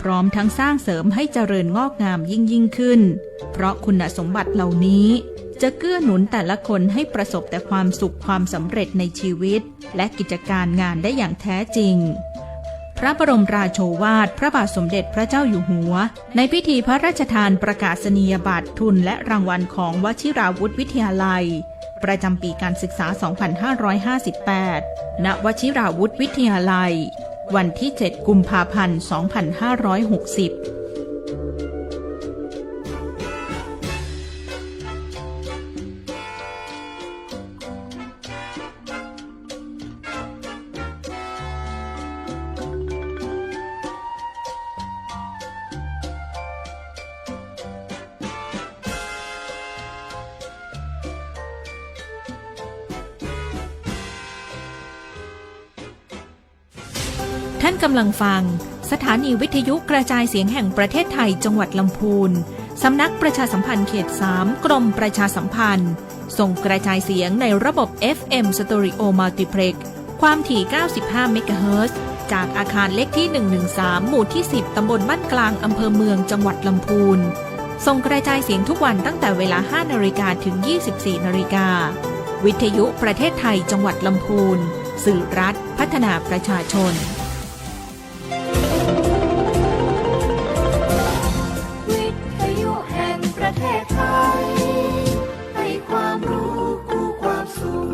พร้อมทั้งสร้างเสริมให้เจริญงอกงามยิ่งขึ้นเพราะคุณสมบัติเหล่านี้จะเกื้อหนุนแต่ละคนให้ประสบแต่ความสุขความสำเร็จในชีวิตและกิจการงานได้อย่างแท้จริงพระบรมราโชวาทพระบาทสมเด็จพระเจ้าอยู่หัวในพิธีพระราชทานประกาศนียบัตรทุนและรางวัลของวชิราวุธวิทยาลัยประจำปีการศึกษา 2558 ณ วชิราวุธวิทยาลัยวันที่ 7 กุมภาพันธ์ 2560ท่านกำลังฟังสถานีวิทยุกระจายเสียงแห่งประเทศไทยจังหวัดลำพูนสำนักประชาสัมพันธ์เขต 3 กรมประชาสัมพันธ์ส่งกระจายเสียงในระบบ FM Stereo Multiplex ความถี่ 95 เมกะเฮิรตซ์จากอาคารเลขที่ 113 หมู่ที่ 10 ตำบลบ้านกลางอำเภอเมืองจังหวัดลำพูนส่งกระจายเสียงทุกวันตั้งแต่เวลา 5 นาฬิกาถึง 24 นาฬิกาวิทยุประเทศไทยจังหวัดลำพูนสื่อรัฐพัฒนาประชาชนประเทศไทยให้ความรู้คู่ความสุข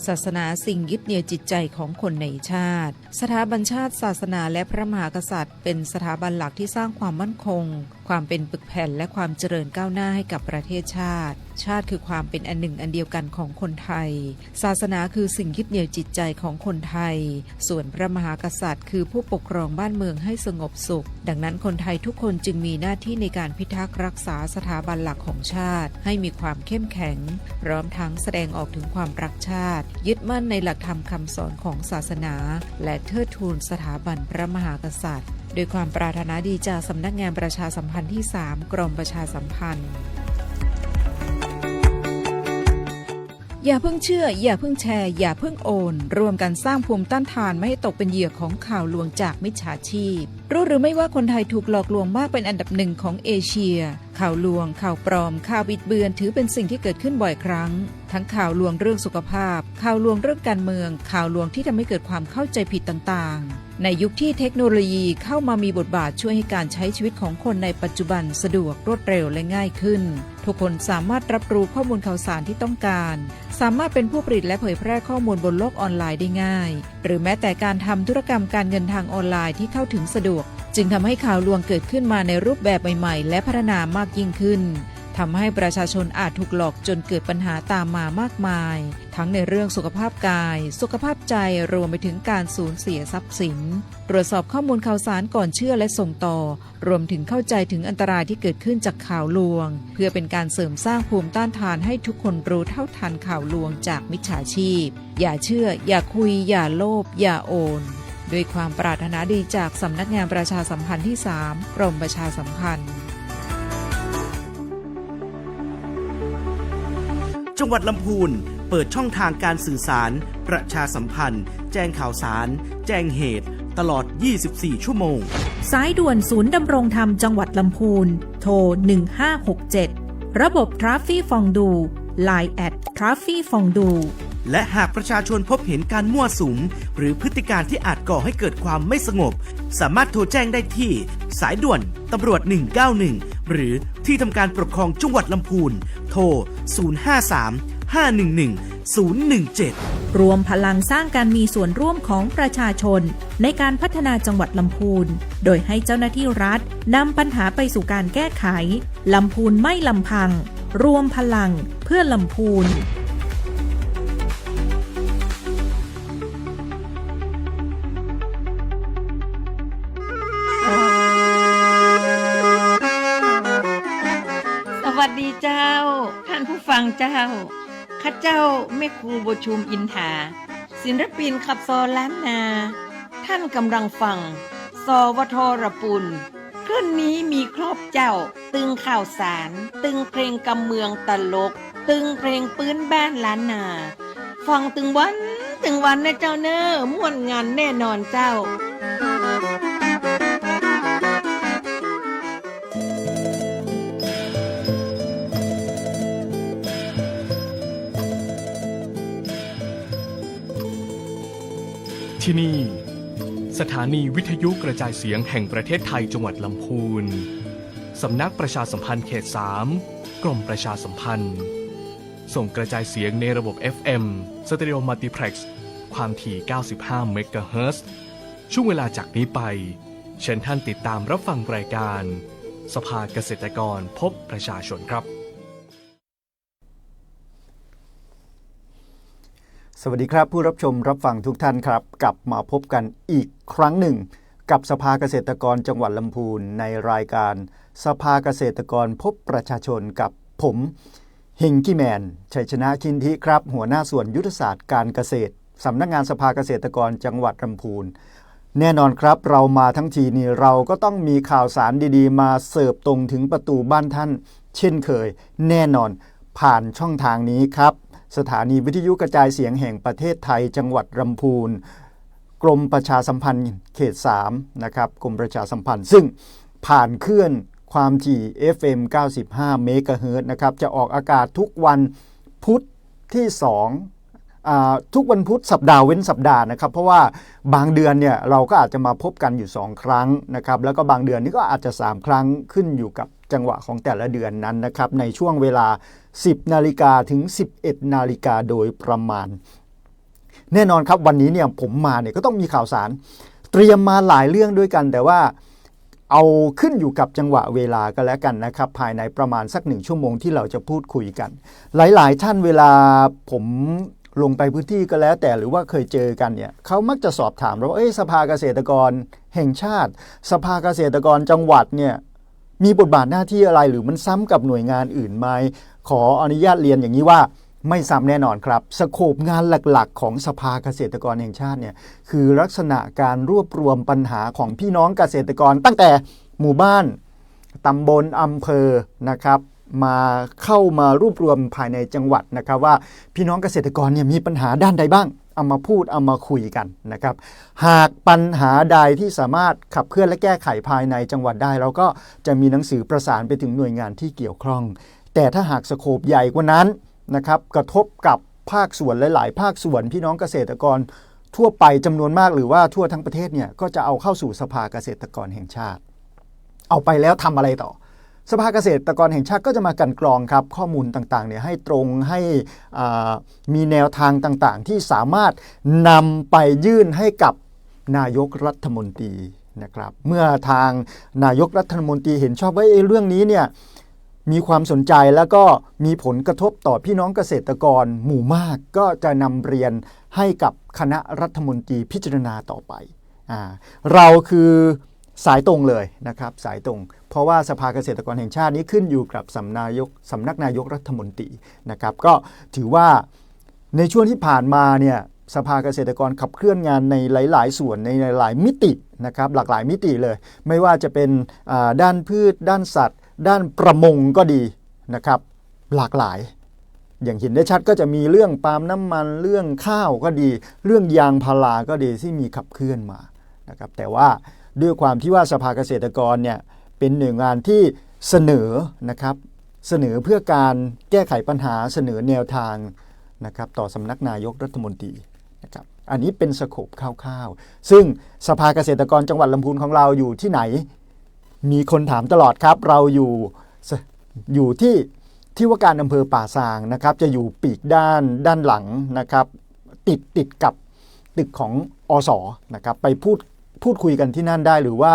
ศาสนาสิ่งยึดเหนี่ยวจิตใจของคนในชาติสถาบันชาติศาสนาและพระมหากษัตริย์เป็นสถาบันหลักที่สร้างความมั่นคงความเป็นปึกแผ่นและความเจริญก้าวหน้าให้กับประเทศชาติคือความเป็นอันหนึ่งอันเดียวกันของคนไทยศาสนาคือสิ่งยึดเหนี่ยวจิตใจของคนไทยส่วนพระมหากษัตริย์คือผู้ปกครองบ้านเมืองให้สงบสุขดังนั้นคนไทยทุกคนจึงมีหน้าที่ในการพิทักษ์รักษาสถาบันหลักของชาติให้มีความเข้มแข็งพร้อมทั้งแสดงออกถึงความรักชาติยึดมั่นในหลักธรรมคำสอนของศาสนาและเทิดทูนสถาบันพระมหากษัตริย์โดยความปรารถนาดีจากสำนักงานประชาสัมพันธ์ที่ 3 กรมประชาสัมพันธ์อย่าเพิ่งเชื่ออย่าเพิ่งแชร์อย่าเพิ่งโอนรวมกันสร้างภูมิต้านทานไม่ให้ตกเป็นเหยื่อของข่าวลวงจากมิจฉาชีพรู้หรือไม่ว่าคนไทยถูกหลอกลวงมากเป็นอันดับหนึ่งของเอเชียข่าวลวงข่าวปลอมข่าวบิดเบือนถือเป็นสิ่งที่เกิดขึ้นบ่อยครั้งทั้งข่าวลวงเรื่องสุขภาพข่าวลวงเรื่องการเมืองข่าวลวงที่ทำให้เกิดความเข้าใจผิดต่างๆในยุคที่เทคโนโลยีเข้ามามีบทบาทช่วยให้การใช้ชีวิตของคนในปัจจุบันสะดวกรวดเร็วและง่ายขึ้นทุกคนสามารถรับรู้ข้อมูลข่าวสารที่ต้องการสามารถเป็นผู้ผลิตและเผยแพร่ข้อมูลบนโลกออนไลน์ได้ง่ายหรือแม้แต่การทำธุรกรรมการเงินทางออนไลน์ที่เข้าถึงสะดวกจึงทำให้ข่าวลวงเกิดขึ้นมาในรูปแบบใหม่ๆและพัฒนามากยิ่งขึ้นทำให้ประชาชนอาจถูกหลอกจนเกิดปัญหาตามมามากมายทั้งในเรื่องสุขภาพกายสุขภาพใจรวมไปถึงการสูญเสียทรัพย์สินตรวจสอบข้อมูลข่าวสารก่อนเชื่อและส่งต่อรวมถึงเข้าใจถึงอันตรายที่เกิดขึ้นจากข่าวลวงเพื่อเป็นการเสริมสร้างภูมิต้านทานให้ทุกคนรู้เท่าทันข่าวลวงจากมิจฉาชีพอย่าเชื่ออย่าคุยอย่าโลภอย่าโอนด้วยความปรารถนาดีจากสำนักงานประชาสัมพันธ์ที่ 3 กรมประชาสัมพันธ์จังหวัดลำพูนเปิดช่องทางการสื่อสารประชาสัมพันธ์แจ้งข่าวสารแจ้งเหตุตลอด 24 ชั่วโมงสายด่วนศูนย์ดำรงธรรมจังหวัดลำพูนโทร 1567 ระบบทราฟฟี่ฟองดู Line แอดทราฟฟี่ฟองดูและหากประชาชนพบเห็นการมั่วสุมหรือพฤติการที่อาจก่อให้เกิดความไม่สงบสามารถโทรแจ้งได้ที่สายด่วนตำรวจ 191 หรือที่ทำการปกครองจังหวัดลำพูนโทร 053-511-017 รวมพลังสร้างการมีส่วนร่วมของประชาชนในการพัฒนาจังหวัดลำพูนโดยให้เจ้าหน้าที่รัฐนำปัญหาไปสู่การแก้ไขลำพูนไม่ลำพังรวมพลังเพื่อลำพูนสวัสดีเจ้าท่านผู้ฟังเจ้าข้าเจ้าแม่ครูบุญชุมอินทาศิลปินขับซอล้านนาท่านกำลังฟังสวทรปุณคืนนี้มีครอบเจ้าตึงข่าวสารตึงเพลงกำเมืองตลกตึงเพลงปื้นบ้านล้านนาฟังตึงวัน ถึงวันนะเจ้าเนอะม่วนงานแน่นอนเจ้าที่นี่สถานีวิทยุกระจายเสียงแห่งประเทศไทยจังหวัดลำพูนสำนักประชาสัมพันธ์เขต 3 กรมประชาสัมพันธ์ส่งกระจายเสียงในระบบ FM Stereo Multiplex ความถี่ 95 เมกะเฮิรตซ์ช่วงเวลาจากนี้ไปเชิญท่านติดตามรับฟังรายการสภาเกษตรกรพบประชาชนครับ สวัสดีครับผู้รับชมรับฟังทุกท่านครับกลับมาพบกันอีกครั้งหนึ่งกับสภาเกษตรกรจังหวัดลำพูนในรายการสภาเกษตรกรพบประชาชนกับผมเฮงกี้แมนชัยชนะคินทิครับหัวหน้าส่วนยุทธศาสตร์การเกษตรสำนักงานสภาเกษตรกรจังหวัดลำพูนแน่นอนครับเรามาทั้งทีนี้เราก็ต้องมีข่าวสารดีๆมาเสิร์ฟตรงถึงประตูบ้านท่านเช่นเคยแน่นอนผ่านช่องทางนี้ครับสถานีวิทยุกระจายเสียงแห่งประเทศไทยจังหวัดลำพูนกรมประชาสัมพันธ์เขต 3 นะครับกรมประชาสัมพันธ์ซึ่งผ่านคลื่นความถี่ FM 95 เมกะเฮิรตซ์นะครับจะออกอากาศทุกวันพุธที่ทุกวันพุธสัปดาห์เว้นสัปดาห์นะครับเพราะว่าบางเดือนเนี่ยเราก็อาจจะมาพบกันอยู่2ครั้งนะครับแล้วก็บางเดือนนี่ก็อาจจะ3ครั้งขึ้นอยู่กับจังหวะของแต่ละเดือนนั้นนะครับในช่วงเวลา 10 นาฬิกาถึง 11 นาฬิกาโดยประมาณแน่นอนครับวันนี้เนี่ยผมมาเนี่ยก็ต้องมีข่าวสารเตรียมมาหลายเรื่องด้วยกันแต่ว่าเอาขึ้นอยู่กับจังหวะเวลาก็แล้วกันนะครับภายในประมาณสัก1ชั่วโมงที่เราจะพูดคุยกันหลายๆท่านเวลาผมลงไปพื้นที่ก็แล้วแต่หรือว่าเคยเจอกันเนี่ยเขามักจะสอบถามเราว่าสภาเกษตรกรแห่งชาติสภาเกษตรกรจังหวัดเนี่ยมีบทบาทหน้าที่อะไรหรือมันซ้ำกับหน่วยงานอื่นไหมขออนุญาตเรียนอย่างนี้ว่าไม่ซ้ำแน่นอนครับสโคปงานหลักๆของสภาเกษตรกรแห่งชาติเนี่ยคือลักษณะการรวบรวมปัญหาของพี่น้องเกษตรกรตั้งแต่หมู่บ้านตำบลอำเภอนะครับมาเข้ามารวบรวมภายในจังหวัดนะครับว่าพี่น้องเกษตรกรเนี่ยมีปัญหาด้านใดบ้างเอามาพูดเอามาคุยกันนะครับหากปัญหาใดที่สามารถขับเคลื่อนและแก้ไขภายในจังหวัดได้เราก็จะมีหนังสือประสานไปถึงหน่วยงานที่เกี่ยวข้องแต่ถ้าหากสโคปใหญ่กว่านั้นนะครับกระทบกับภาคส่วนหลายๆภาคส่วนพี่น้องเกษตรกรทั่วไปจำนวนมากหรือว่าทั่วทั้งประเทศเนี่ยก็จะเอาเข้าสู่สภาเกษตรกรแห่งชาติเอาไปแล้วทำอะไรต่อสภาเกษตรกรแห่งชาติก็จะมากลั่นกรองครับข้อมูลต่างๆเนี่ยให้ตรงให้มีแนวทางต่างๆที่สามารถนำไปยื่นให้กับนายกรัฐมนตรีนะครับเมื่อทางนายกรัฐมนตรีเห็นชอบว่าเรื่องนี้เนี่ยมีความสนใจแล้วก็มีผลกระทบต่อพี่น้องเกษตรกรหมู่มากก็จะนำเรียนให้กับคณะรัฐมนตรีพิจารณาต่อไปเราคือสายตรงเลยนะครับสายตรงเพราะว่าสภาเกษตรกรแห่งชาตินี้ขึ้นอยู่กับสำนักนายกรัฐมนตรีนะครับก็ถือว่าในช่วงที่ผ่านมาเนี่ยสภาเกษตรกรขับเคลื่อนงานในหลายๆส่วนในหลายๆมิตินะครับหลากหลายมิติเลยไม่ว่าจะเป็นด้านพืชด้านสัตว์ด้านประมงก็ดีนะครับหลากหลายอย่างเห็นได้ชัดก็จะมีเรื่องปาล์มน้ำมันเรื่องข้าวก็ดีเรื่องยางพาราก็ดีที่มีขับเคลื่อนมานะครับแต่ว่าด้วยความที่ว่าสภาเกษตรกรเนี่ยเป็นหน่วยงานที่เสนอนะครับเสนอเพื่อการแก้ไขปัญหาเสนอแนวทางนะครับต่อสำนักนายกรัฐมนตรีนะครับอันนี้เป็นสโคปคร่าวๆซึ่งสภาเกษตรกรจังหวัดลำพูนของเราอยู่ที่ไหนมีคนถามตลอดครับเราอยู่ที่ว่าการอำเภอป่าซางนะครับจะอยู่ปีกด้านหลังนะครับติดกับตึกของอสนะครับไปพูดคุยกันที่นั่นได้หรือว่า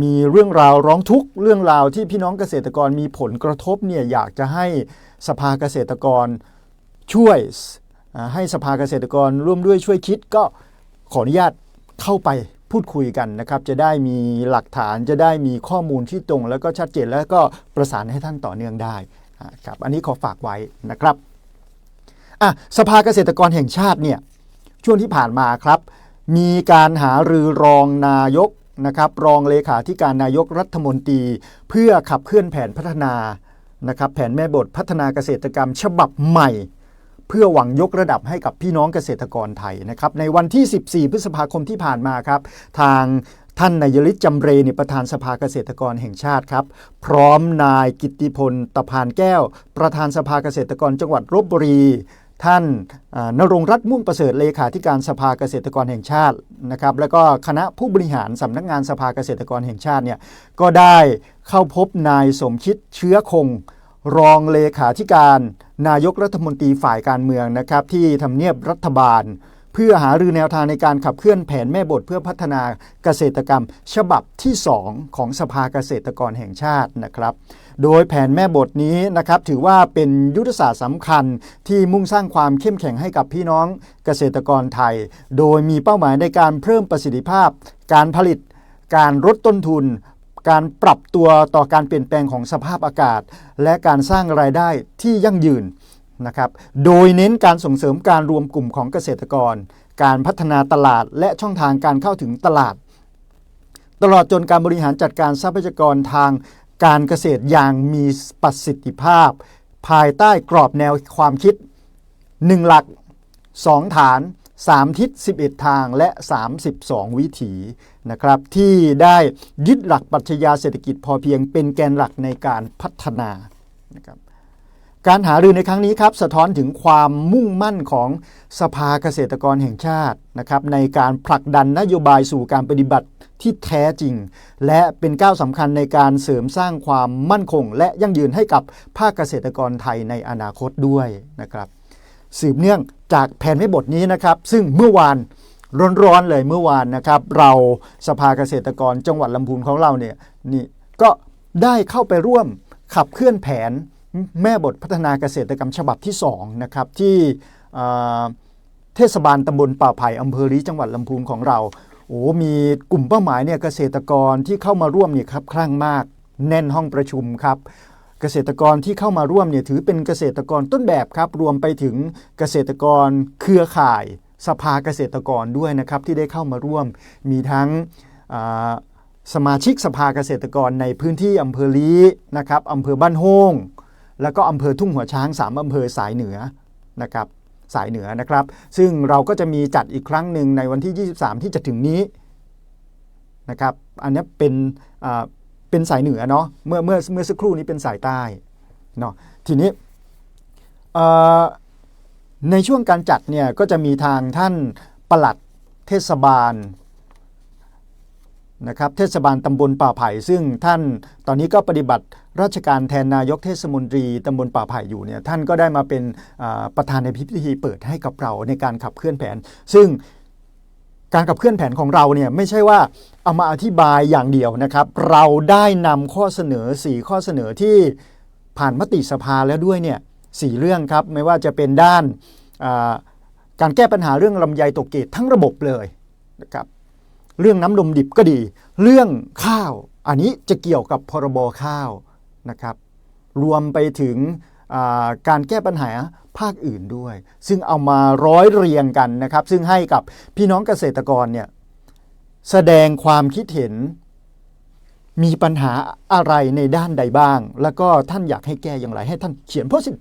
มีเรื่องราวร้องทุกข์เรื่องราวที่พี่น้องเกษตรกรมีผลกระทบเนี่ยอยากจะให้สภาเกษตรกรช่วยให้สภาเกษตรกรร่วมด้วยช่วยคิดก็ขออนุญาตเข้าไปพูดคุยกันนะครับจะได้มีหลักฐานจะได้มีข้อมูลที่ตรงแล้วก็ชัดเจนแล้วก็ประสานให้ท่านต่อเนื่องได้ครับอันนี้ขอฝากไว้นะครับสภาเกษตรกรแห่งชาติเนี่ยช่วงที่ผ่านมาครับมีการหารือรองนายกนะครับรองเลขาธิการนายกรัฐมนตรีเพื่อขับเคลื่อนแผนพัฒนานะครับแผนแม่บทพัฒนาเกษตรกรรมฉบับใหม่ เพื่อหวังยกระดับให้กับพี่น้องเกษตรกรไทยนะครับในวันที่ 14 พฤษภาคมที่ผ่านมาครับทางท่านนายฤทธิ์จำเรนี่ประธานสภาเกษตรกรแห่งชาติครับพร้อมนายกิตติพลตะพานแก้วประธานสภาเกษตรกรจังหวัดลพบุรีท่านณรงค์รัตน์ม่วงประเสริฐเลขาธิการสภาเกษตรกรแห่งชาตินะครับแล้วก็คณะผู้บริหารสำนักงานสภาเกษตรกรแห่งชาติเนี่ยก็ได้เข้าพบนายสมคิดเชื้อคงรองเลขาธิการนายกรัฐมนตรีฝ่ายการเมืองนะครับที่ทำเนียบรัฐบาลเพื่อหารือแนวทางในการขับเคลื่อนแผนแม่บทเพื่อพัฒนาเกษตรกรรมฉบับที่ 2 ของสภาเกษตรกรแห่งชาตินะครับโดยแผนแม่บทนี้นะครับถือว่าเป็นยุทธศาสตร์สำคัญที่มุ่งสร้างความเข้มแข็งให้กับพี่น้องเกษตรกรไทยโดยมีเป้าหมายในการเพิ่มประสิทธิภาพการผลิตการลดต้นทุนการปรับตัวต่อการเปลี่ยนแปลงของสภาพอากาศและการสร้างรายได้ที่ยั่งยืนนะครับโดยเน้นการส่งเสริมการรวมกลุ่มของเกษตรกรการพัฒนาตลาดและช่องทางการเข้าถึงตลาดตลอดจนการบริหารจัดการทรัพยากรทางการเกษตรอย่างมีประสิทธิภาพภายใต้กรอบแนวความคิด1หลัก2ฐาน3ทิศ11ทางและ32วิถีนะครับที่ได้ยึดหลักปรัชญาเศรษฐกิจพอเพียงเป็นแกนหลักในการพัฒนานะครับการหารือในครั้งนี้ครับสะท้อนถึงความมุ่งมั่นของสภาเกษตรกรแห่งชาตินะครับในการผลักดันนโยบายสู่การปฏิบัติที่แท้จริงและเป็นก้าวสำคัญในการเสริมสร้างความมั่นคงและยั่งยืนให้กับภาคเกษตรกรไทยในอนาคตด้วยนะครับสืบเนื่องจากแผนแม่บทนี้นะครับซึ่งเมื่อวานร้อนๆเลยเมื่อวานนะครับเราสภาเกษตรกรจังหวัดลำพูนของเราเนี่ยนี่ก็ได้เข้าไปร่วมขับเคลื่อนแผนแม่บทพัฒนาเกษตรกรรมฉบับที่2นะครับที่เทศบาลตำบลป่าไผ่อำเภอลี้จังหวัดลำพูนของเรามีกลุ่มเป้าหมายเนี่ยเกษตรกรที่เข้ามาร่วมเนี่ยครับคลั่งมากแน่นห้องประชุมครับเกษตรกรที่เข้ามาร่วมเนี่ยถือเป็นเกษตรกรต้นแบบครับรวมไปถึงเกษตรกรเครือข่ายสภาเกษตรกรด้วยนะครับที่ได้เข้ามาร่วมมีทั้งสมาชิกสภาเกษตรกรในพื้นที่อำเภอลี้นะครับอำเภอบ้านโฮงแล้วก็อำเภอทุ่งหัวช้าง3อำเภอสายเหนือนะครับสายเหนือนะครับซึ่งเราก็จะมีจัดอีกครั้งหนึ่งในวันที่23ที่จะถึงนี้นะครับอันนี้เป็นสายเหนือเนาะเมื่อสักครู่นี้เป็นสายใต้เนาะทีนี้ในช่วงการจัดเนี่ยก็จะมีทางท่านปลัดเทศบาลนะครับเทศบาลตำบลป่าไผ่ซึ่งท่านตอนนี้ก็ปฏิบัติราชการแทนนายกเทศมนตรีตำบลป่าไผ่อยู่เนี่ยท่านก็ได้มาเป็นประธานในพิธีเปิดให้กับเราในการขับเคลื่อนแผนซึ่งการขับเคลื่อนแผนของเราเนี่ยไม่ใช่ว่าเอามาอธิบายอย่างเดียวนะครับเราได้นำข้อเสนอ4ข้อเสนอที่ผ่านมติสภาแล้วด้วยเนี่ย4เรื่องครับไม่ว่าจะเป็นด้านการแก้ปัญหาเรื่องลำไยตกเกรดทั้งระบบเลยนะครับเรื่องน้ำนมดิบก็ดีเรื่องข้าวอันนี้จะเกี่ยวกับพรบข้าวนะครับรวมไปถึงการแก้ปัญหาภาคอื่นด้วยซึ่งเอามาร้อยเรียงกันนะครับซึ่งให้กับพี่น้องเกษตรกรเนี่ยแสดงความคิดเห็นมีปัญหาอะไรในด้านใดบ้างแล้วก็ท่านอยากให้แก้อย่างไรให้ท่านเขียนเพราะสิ่ง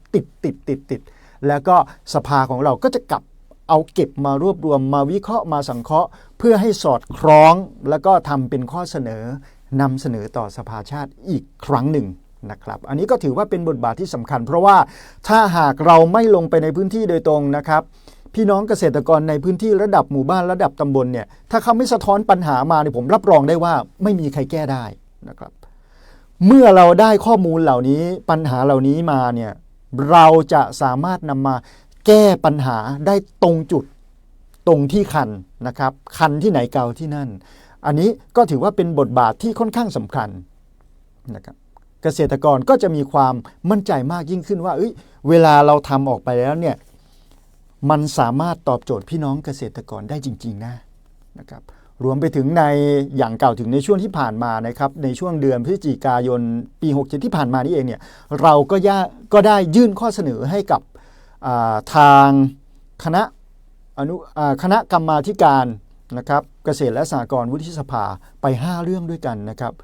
ติดแล้วก็สภาของเราก็จะกลับเอาเก็บมารวบรวมมาวิเคราะห์มาสังเคราะห์เพื่อให้สอดคล้องแล้วก็ทำเป็นข้อเสนอนำเสนอต่อสภาชาติอีกครั้งหนึ่งนะครับอันนี้ก็ถือว่าเป็นบทบาทที่สำคัญเพราะว่าถ้าหากเราไม่ลงไปในพื้นที่โดยตรงนะครับพี่น้องเกษตรกรในพื้นที่ระดับหมู่บ้านระดับตำบลเนี่ยถ้าเขาไม่สะท้อนปัญหามาเนี่ยผมรับรองได้ว่าไม่มีใครแก้ได้นะครับเมื่อเราได้ข้อมูลเหล่านี้ปัญหาเหล่านี้มาเนี่ยเราจะสามารถนำมาแก้ปัญหาได้ตรงจุดตรงที่คันนะครับคันที่ไหนเกาที่นั่นอันนี้ก็ถือว่าเป็นบทบาทที่ค่อนข้างสำคัญนะครับเกษตรกรก็จะมีความมั่นใจมากยิ่งขึ้นว่าเวลาเราทำออกไปแล้วเนี่ยมันสามารถตอบโจทย์พี่น้องเกษตรกรได้จริงๆนะครับรวมไปถึงในอย่างเก่าถึงในช่วงที่ผ่านมานะครับในช่วงเดือนพฤศจิกายนปี67ที่ผ่านมานี่เองเนี่ยเราก็ได้ยื่นข้อเสนอให้กับทางคณะกรรมาธิการนะครับเกษตรและสหกรณ์วุฒิสภาไป5เรื่องด้วยกันนะครับ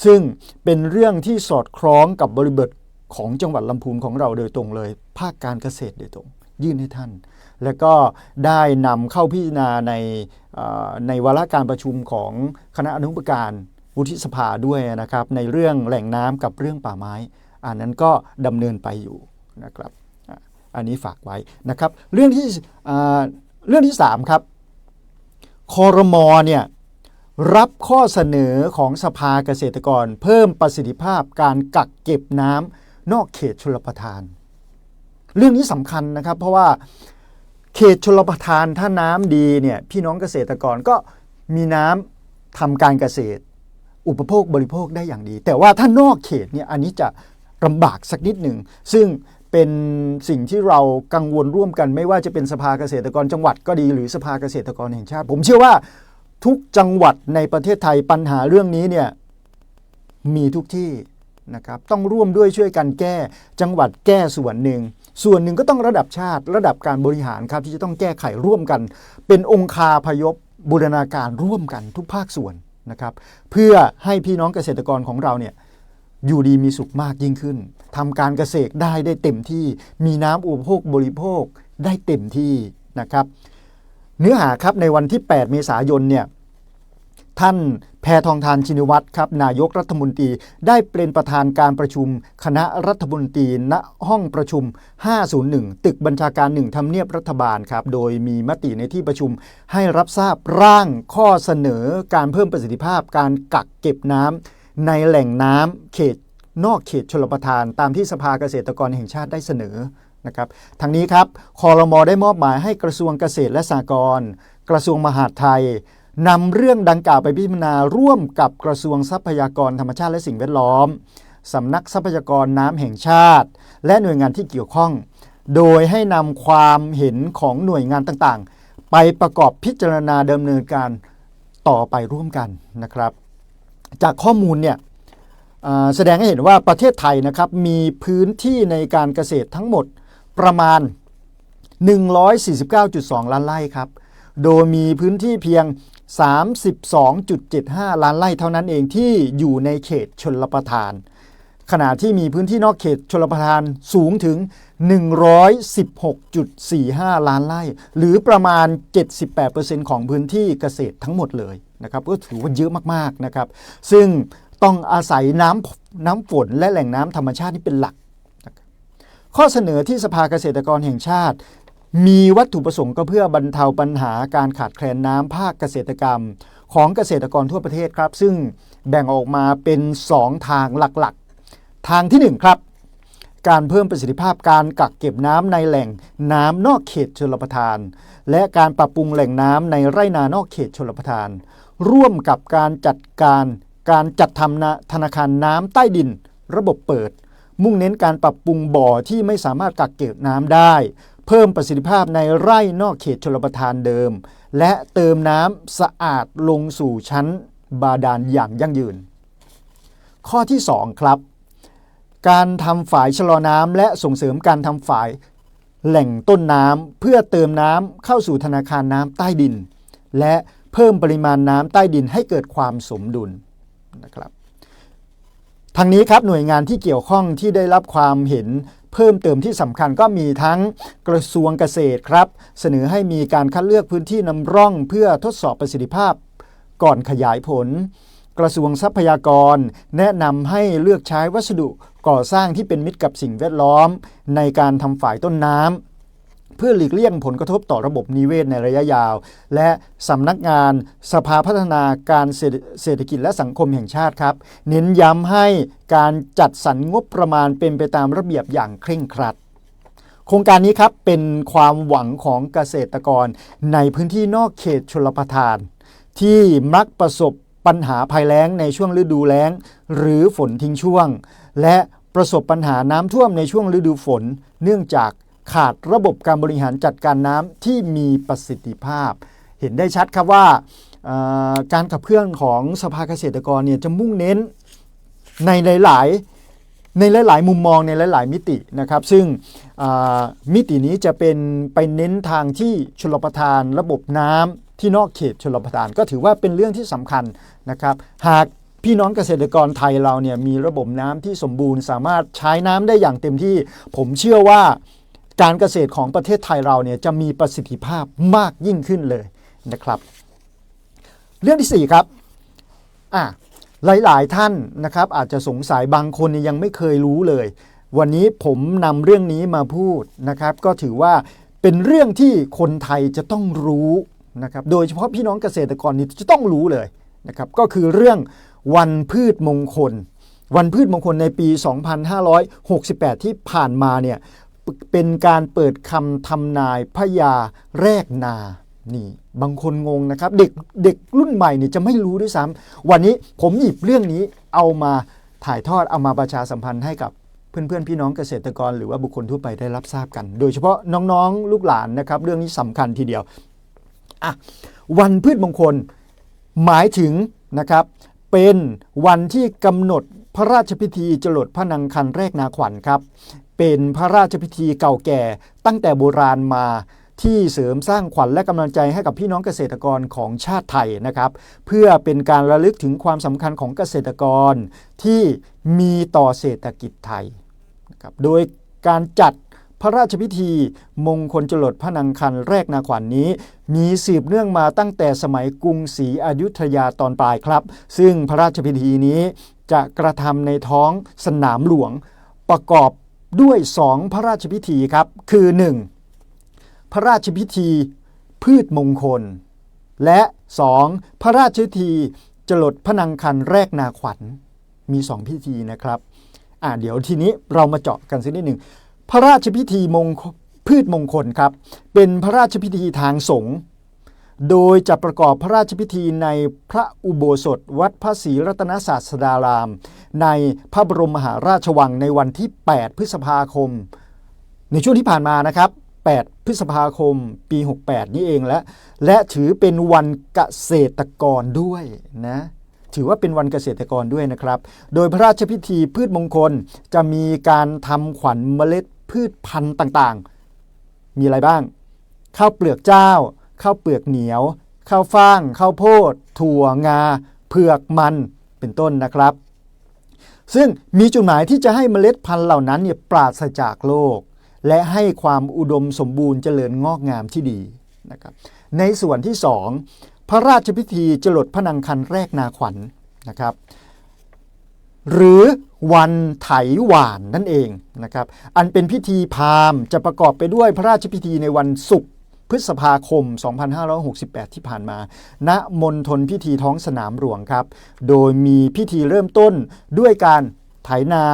ซึ่งเป็นเรื่องที่สอดคล้องกับบริบทของจังหวัดลำพูนของเราโดยตรงเลยภาคการเกษตรโดยตรง ยื่นให้ท่าน แล้วก็ได้นำเข้าพิจารณาในวาระการประชุมของคณะอนุกรรมการวุฒิสภาด้วยนะครับในเรื่องแหล่งน้ำกับเรื่องป่าไม้อันนั้นก็ดำเนินไปอยู่นะครับอันนี้ฝากไว้นะครับเรื่องที่3ครับครม.เนี่ยรับข้อเสนอของสภาเกษตรกรเพิ่มประสิทธิภาพการกักเก็บน้ำนอกเขตชลประทานเรื่องนี้สำคัญนะครับเพราะว่าเขตชลประทานถ้าน้ำดีเนี่ยพี่น้องเกษตรกรก็มีน้ำทำการเกษตรอุปโภคบริโภคได้อย่างดีแต่ว่าถ้านอกเขตเนี่ยอันนี้จะลำบากสักนิดหนึ่งซึ่งเป็นสิ่งที่เรากังวลร่วมกันไม่ว่าจะเป็นสภาเกษตรกรจังหวัดก็ดีหรือสภาเกษตรกรแห่งชาติผมเชื่อว่าทุกจังหวัดในประเทศไทยปัญหาเรื่องนี้เนี่ยมีทุกที่นะครับต้องร่วมด้วยช่วยกันแก้จังหวัดแก้ส่วนหนึ่งก็ต้องระดับชาติระดับการบริหารครับที่จะต้องแก้ไขร่วมกันเป็นองคาพยพบูรณาการร่วมกันทุกภาคส่วนนะครับเพื่อให้พี่น้องเกษตรกรของเราเนี่ยอยู่ดีมีสุขมากยิ่งขึ้นทำการเกษตรได้เต็มที่มีน้ำอุปโภคบริโภคได้เต็มที่นะครับเนื้อหาครับในวันที่8เมษายนเนี่ยท่านแพทองธารชินวัตรครับนายกรัฐมนตรีได้เป็นประธานการประชุมคณะรัฐมนตรีณห้องประชุม501ตึกบัญชาการ1ทำเนียบรัฐบาลครับโดยมีมติในที่ประชุมให้รับทราบร่างข้อเสนอการเพิ่มประสิทธิภาพการกักเก็บน้ำในแหล่งน้ำเขตนอกเขตชลประทานตามที่สภาเกษตรกรแห่งชาติได้เสนอนะครับทางนี้ครับครม.ได้มอบหมายให้กระทรวงเกษตรและสหกรณ์กระทรวงมหาดไทยนำเรื่องดังกล่าวไปพิจารณาร่วมกับกระทรวงทรัพยากรธรรมชาติและสิ่งแวดล้อมสำนักทรัพยากรน้ำแห่งชาติและหน่วยงานที่เกี่ยวข้องโดยให้นำความเห็นของหน่วยงานต่างๆไปประกอบพิจารณาดำเนินการต่อไปร่วมกันนะครับจากข้อมูลเนี่ยแสดงให้เห็นว่าประเทศไทยนะครับมีพื้นที่ในการเกษตรทั้งหมดประมาณ 149.2 ล้านไร่ครับโดยมีพื้นที่เพียง 32.75 ล้านไร่เท่านั้นเองที่อยู่ในเขตชลประทานขณะที่มีพื้นที่นอกเขตชลประทานสูงถึง 116.45 ล้านไร่หรือประมาณ 78% ของพื้นที่เกษตรทั้งหมดเลยนะครับก็ถือว่าเยอะมากๆนะครับซึ่งต้องอาศัยน้ำฝนและแหล่งน้ำธรรมชาติที่เป็นหลักข้อเสนอที่สภาเกษตรกรแห่งชาติมีวัตถุประสงค์ก็เพื่อบรรเทาปัญหาการขาดแคลนน้ำภาคเกษตรกรรมของเกษตรกรทั่วประเทศครับซึ่งแบ่งออกมาเป็น2ทางหลักๆทางที่1ครับการเพิ่มประสิทธิภาพการกักเก็บน้ำในแหล่งน้ำนอกเขตชลประทานและการปรับปรุงแหล่งน้ำในไร่นานอกเขตชลประทานร่วมกับการจัดทำธนาคารน้ำใต้ดินระบบเปิดมุ่งเน้นการปรับปรุงบ่อที่ไม่สามารถกักเก็บน้ำได้เพิ่มประสิทธิภาพในไร่นอกเขตชลประทานเดิมและเติมน้ำสะอาดลงสู่ชั้นบาดาลอย่างยั่งยืนข้อที่2ครับการทำฝายชะลอน้ำและส่งเสริมการทำฝายแหล่งต้นน้ำเพื่อเติมน้ำเข้าสู่ธนาคารน้ำใต้ดินและเพิ่มปริมาณน้ำใต้ดินให้เกิดความสมดุลนะครับทางนี้ครับหน่วยงานที่เกี่ยวข้องที่ได้รับความเห็นเพิ่มเติมที่สำคัญก็มีทั้งกระทรวงเกษตรครับเสนอให้มีการคัดเลือกพื้นที่นำร่องเพื่อทดสอบประสิทธิภาพก่อนขยายผลกระทรวงทรัพยากรแนะนำให้เลือกใช้วัสดุก่อสร้างที่เป็นมิตรกับสิ่งแวดล้อมในการทำฝายต้นน้ำเพื่อหลีกเลี่ยงผลกระทบต่อระบบนิเวศในระยะยาวและสำนักงานสภาพัฒนาการเศรษฐกิจและสังคมแห่งชาติครับเน้นย้ำให้การจัดสรรงบประมาณเป็นไปตามระเบียบอย่างเคร่งครัดโครงการนี้ครับเป็นความหวังของเกษตรกรในพื้นที่นอกเขตชลประทานที่มักประสบปัญหาภัยแล้งในช่วงฤดูแล้งหรือฝนทิ้งช่วงและประสบปัญหาน้ำท่วมในช่วงฤดูฝนเนื่องจากขาดระบบการบริหารจัดการน้ำที่มีประสิทธิภาพเห็นได้ชัดครับว่าการขับเคลื่อนของสภาเกษตรกรเนี่ยจะมุ่งเน้นในหลายมุมมองในหลายมิตินะครับซึ่งมิตินี้จะเป็นไปเน้นทางที่ชลประทานระบบน้ำที่นอกเขตชลประทานก็ถือว่าเป็นเรื่องที่สำคัญนะครับหากพี่น้องเกษตรกรไทยเราเนี่ยมีระบบน้ำที่สมบูรณ์สามารถใช้น้ำได้อย่างเต็มที่ผมเชื่อว่า การเกษตรของประเทศไทยเราเนี่ยจะมีประสิทธิภาพมากยิ่งขึ้นเลยนะครับเรื่องที่4ครับหลายๆท่านนะครับอาจจะสงสัยบางคนยังไม่เคยรู้เลยวันนี้ผมนำเรื่องนี้มาพูดนะครับก็ถือว่าเป็นเรื่องที่คนไทยจะต้องรู้นะครับโดยเฉพาะพี่น้องเกษตรกรนี่จะต้องรู้เลยนะครับก็คือเรื่องวันพืชมงคลวันพืชมงคลในปี 2568 ที่ผ่านมาเนี่ยเป็นการเปิดคำทำนายพญาแรกนานี่บางคนงงนะครับเด็กรุ่นใหม่เนี่ยจะไม่รู้ด้วยซ้ำวันนี้ผมหยิบเรื่องนี้เอามาถ่ายทอดเอามาประชาสัมพันธ์ให้กับเพื่อนๆพี่น้องเกษตรกรหรือว่าบุคคลทั่วไปได้รับทราบกันโดยเฉพาะน้องๆลูกหลานนะครับเรื่องนี้สำคัญทีเดียววันพืชมงคลหมายถึงนะครับเป็นวันที่กำหนดพระราชพิธีจรดพระนางคันแรกนาขวัญครับเป็นพระราชพิธีเก่าแก่ตั้งแต่โบราณมาที่เสริมสร้างขวัญและกำลังใจให้กับพี่น้องเกษตรกรของชาติไทยนะครับเพื่อเป็นการระลึกถึงความสำคัญของเกษตรกรที่มีต่อเศรษฐกิจไทยนะครับโดยการจัดพระราชพิธีมงคลจรดพระนางคันแรกนาขวัญนี้มีสืบเนื่องมาตั้งแต่สมัยกรุงศรีอยุธยาตอนปลายครับซึ่งพระราชพิธีนี้จะกระทำในท้องสนามหลวงประกอบด้วย2พระราชพิธีครับคือ1พระราชพิธีพืชมงคลและ2พระราชพิธีจรดพระนางคันแรกนาขวัญมี2พิธีนะครับเดี๋ยวทีนี้เรามาเจาะกันสักนิดหนึ่งพระราชพิธีพืชมงคลครับเป็นพระราชพิธีทางสงฆ์โดยจะประกอบพระราชพิธีในพระอุโบสถวัดพระศรีรัตนศาสดารามในพระบรมมหาราชวังในวันที่8พฤษภาคมในช่วงที่ผ่านมานะครับ8พฤษภาคมปี68นี้เองและถือเป็นวันเกษตรกรด้วยนะถือว่าเป็นวันเกษตรกรด้วยนะครับโดยพระราชพิธีพืชมงคลจะมีการทำขวัญเมล็ดพืชพันธุ์ต่างๆมีอะไรบ้างข้าวเปลือกเจ้าข้าวเปลือกเหนียวข้าวฟ่างข้าวโพดถั่วงาเผือกมันเป็นต้นนะครับซึ่งมีจุดหมายที่จะให้เมล็ดพันธุ์เหล่านั้นเนี่ยปราศจากโรคและให้ความอุดมสมบูรณ์เจริญงอกงามที่ดีนะครับในส่วนที่2พระราชพิธีจรดพระนางคันแรกนาขวัญนะครับหรือวันไถหว่านนั่นเองนะครับอันเป็นพิธีพราหมณ์จะประกอบไปด้วยพระราชพิธีในวันศุกร์พฤษภาคม 2568 ที่ผ่านมาณมณฑลพิธีท้องสนามหลวงครับโดยมีพิธีเริ่มต้นด้วยการไถนา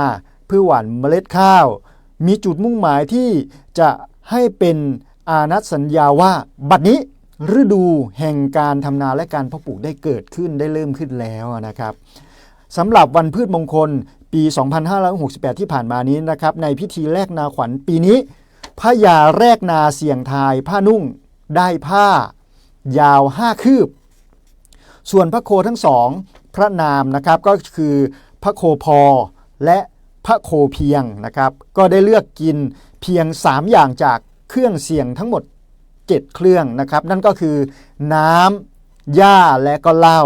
เพื่อหว่านเมล็ดข้าวมีจุดมุ่งหมายที่จะให้เป็นอานัตสัญญาว่าบัดนี้ฤดูแห่งการทำนาและการเพาะปลูกได้เกิดขึ้นได้เริ่มขึ้นแล้วนะครับสำหรับวันพืชมงคลปี 2568 ที่ผ่านมานี้นะครับในพิธีแรกนาขวัญปีนี้พญาแรกนาเสี่ยงทายผ้านุ่งได้ผ้ายาว5คืบส่วนพระโคทั้งสองพระนามนะครับก็คือพระโคพอและพระโคเพียงนะครับก็ได้เลือกกินเพียง3อย่างจากเครื่องเสี่ยงทั้งหมด7เครื่องนะครับนั่นก็คือน้ำหญ้าและก็เหล้า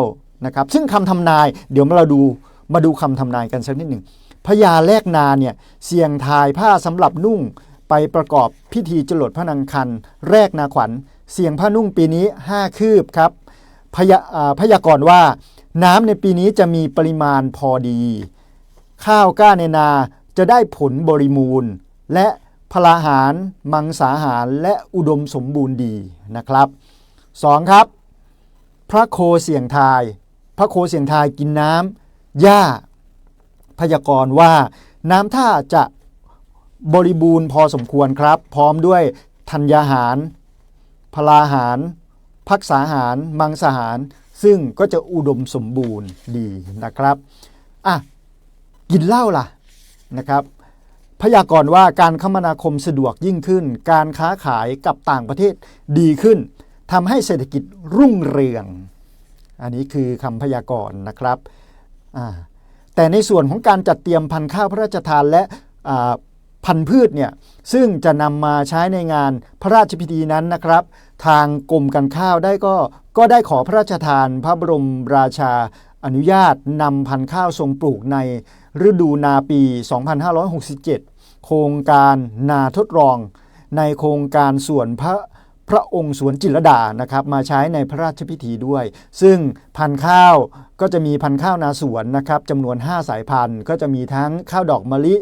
นะครับซึ่งคำทำนายเดี๋ยวมาดูคำทำนายกันสักนิดหนึ่งพญาแรกนาเนี่ยเสี่ยงทายผ้าสำหรับนุ่งไปประกอบพิธีจรดพระนางคันแรกนาขวัญเสี่ยงผ้านุ่งปีนี้5คืบครับพยากรณ์ว่าน้ำในปีนี้จะมีปริมาณพอดีข้าวกล้าในนาจะได้ผลบริบูรณ์และพลาหารมังสาหารและอุดมสมบูรณ์ดีนะครับ2ครับพระโคเสี่ยงทายพระโคเสี่ยงทายกินน้ำหญ้าพยากรณ์ว่าน้ำท่าจะบริบูรณ์พอสมควรครับพร้อมด้วยธัญญาหารพลาหารภักษาหารมังสาหารซึ่งก็จะอุดมสมบูรณ์ดีนะครับกินเหล้าล่ะนะครับพยากรณ์ว่าการคมนาคมสะดวกยิ่งขึ้นการค้าขายกับต่างประเทศดีขึ้นทำให้เศรษฐกิจรุ่งเรืองอันนี้คือคำพยากรณ์นะครับแต่ในส่วนของการจัดเตรียมพันธุ์ข้าวพระราชทานและพันธุ์พืชเนี่ยซึ่งจะนำมาใช้ในงานพระราชพิธีนั้นนะครับทางกรมการข้าวก็ได้ขอพระราชทานพระบรมราชาอนุญาตนำพันธุ์ข้าวทรงปลูกในฤดูนาปี 2567 โครงการนาทดลอง ในโครงการสวนพระองค์สวนจิตรลดานะครับมาใช้ในพระราชพิธีด้วยซึ่งพันธุ์ข้าวก็จะมีพันธุ์ข้าวนาสวนนะครับจำนวน5สายพันธุ์ก็จะมีทั้งข้าวดอกมะลิ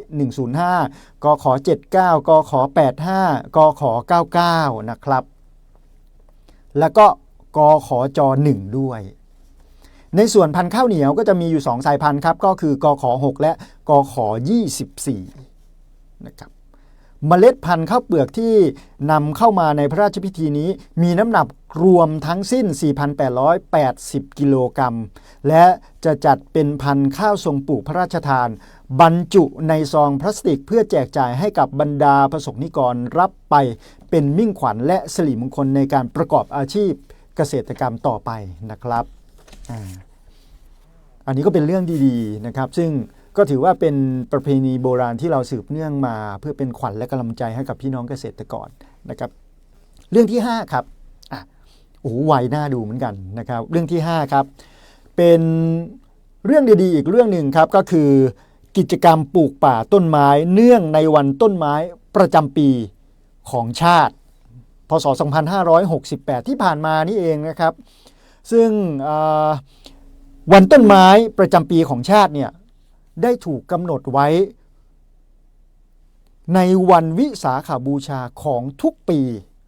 105กข79กข85กข99นะครับแล้วก็กขจ1ด้วยในส่วนพันธุ์ข้าวเหนียวก็จะมีอยู่2สายพันธุ์ครับก็คือกข6และกข24นะครับเมล็ดพันธุ์ข้าวเปลือกที่นำเข้ามาในพระราชพิธีนี้มีน้ำหนักรวมทั้งสิ้น 4,880 กิโลกรัมและจะจัดเป็นพันธุ์ข้าวทรงปลูกพระราชทานบรรจุในซองพลาสติกเพื่อแจกจ่ายให้กับบรรดาประสบนิกรรับไปเป็นมิ่งขวัญและสิริมงคลในการประกอบอาชีพเกษตรกรรมต่อไปนะครับอันนี้ก็เป็นเรื่องดีๆนะครับซึ่งก็ถือว่าเป็นประเพณีโบราณที่เราสืบเนื่องมาเพื่อเป็นขวัญและกำลังใจให้กับพี่น้องเกษตรกรนะครับเรื่องที่5ครับไวน่าดูเหมือนกันนะครับเรื่องที่5ครับเป็นเรื่องดีๆอีกเรื่องหนึ่งครับก็คือกิจกรรมปลูกป่าต้นไม้เนื่องในวันต้นไม้ประจำปีของชาติพ.ศ. 2568ที่ผ่านมานี่เองนะครับซึ่งวันต้นไม้ประจำปีของชาติเนี่ยได้ถูกกำหนดไว้ในวันวิสาขบูชาของทุกปี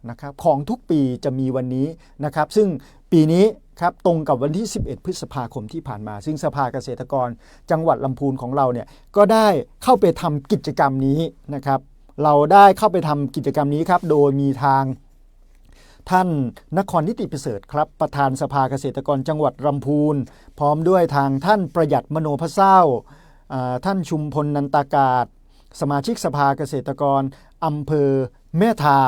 นะครับของทุกปีจะมีวันนี้นะครับซึ่งปีนี้ครับตรงกับวันที่11พฤษภาคมที่ผ่านมาซึ่งสภาเกษตรกรจังหวัดลำพูนของเราเนี่ยก็ได้เข้าไปทำกิจกรรมนี้นะครับเราได้เข้าไปทำกิจกรรมนี้ครับโดยมีทางท่านนครนิติประเสริฐครับประธานสภาเกษตรกรจังหวัดลำพูนพร้อมด้วยทางท่านประหยัดมโนพเศร้าท่านชุมพลนันตากาศสมาชิกสภาเกษตรกรอำเภอแม่ทา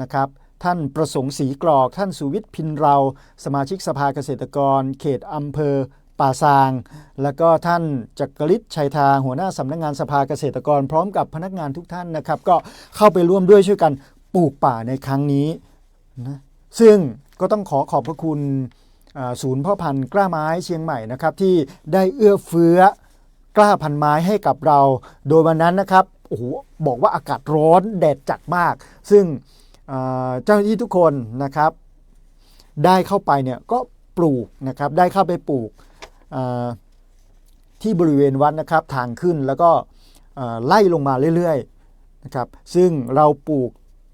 นะครับท่านประสงค์ศรีกรอกท่านสุวิทย์พินเราสมาชิกสภาเกษตรกรเขตอำเภอป่าซางแล้วก็ท่านจักริศชัยทาหัวหน้าสำนักงานสภาเกษตรกรพร้อมกับพนักงานทุกท่านนะครับก็เข้าไปร่วมด้วยช่วยกันปลูกป่าในครั้งนี้นะซึ่งก็ต้องขอบพระคุณศูนย์พ่อพันธุ์กล้าไม้เชียงใหม่นะครับที่ได้เอื้อเฟื้อกล้าพันไม้ให้กับเราโดยวันนั้นนะครับบอกว่าอากาศร้อนแดดจัดมากซึ่งเจ้าหน้าที่ทุกคนนะครับได้เข้าไปเนี่ยก็ปลูกนะครับได้เข้าไปปลูกที่บริเวณวัดนะครับทางขึ้นแล้วก็ไล่ลงมาเรื่อยๆนะครับซึ่งเราปลูก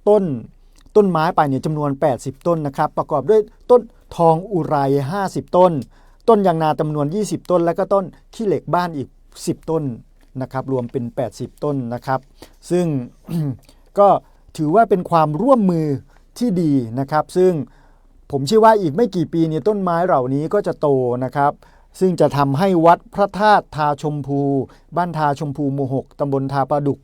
ต้นไม้ไปเนี่ยจำนวน80ต้นนะครับประกอบด้วยต้นทองอุไร50ต้นต้นยางนาจำนวน20ต้นแล้วก็ต้นขี้เหล็กบ้านอีก10ต้นนะครับรวมเป็น80ต้นนะครับซึ่ง ก็ถือว่าเป็นความร่วมมือที่ดีนะครับซึ่งผมเชื่อว่าอีกไม่กี่ปีเนี่ยต้นไม้เหล่านี้ก็จะโตนะครับซึ่งจะทำให้วัดพระธาตุทาชมพูบ้านทาชมพูหมู่6ตำบลทาปลาดุก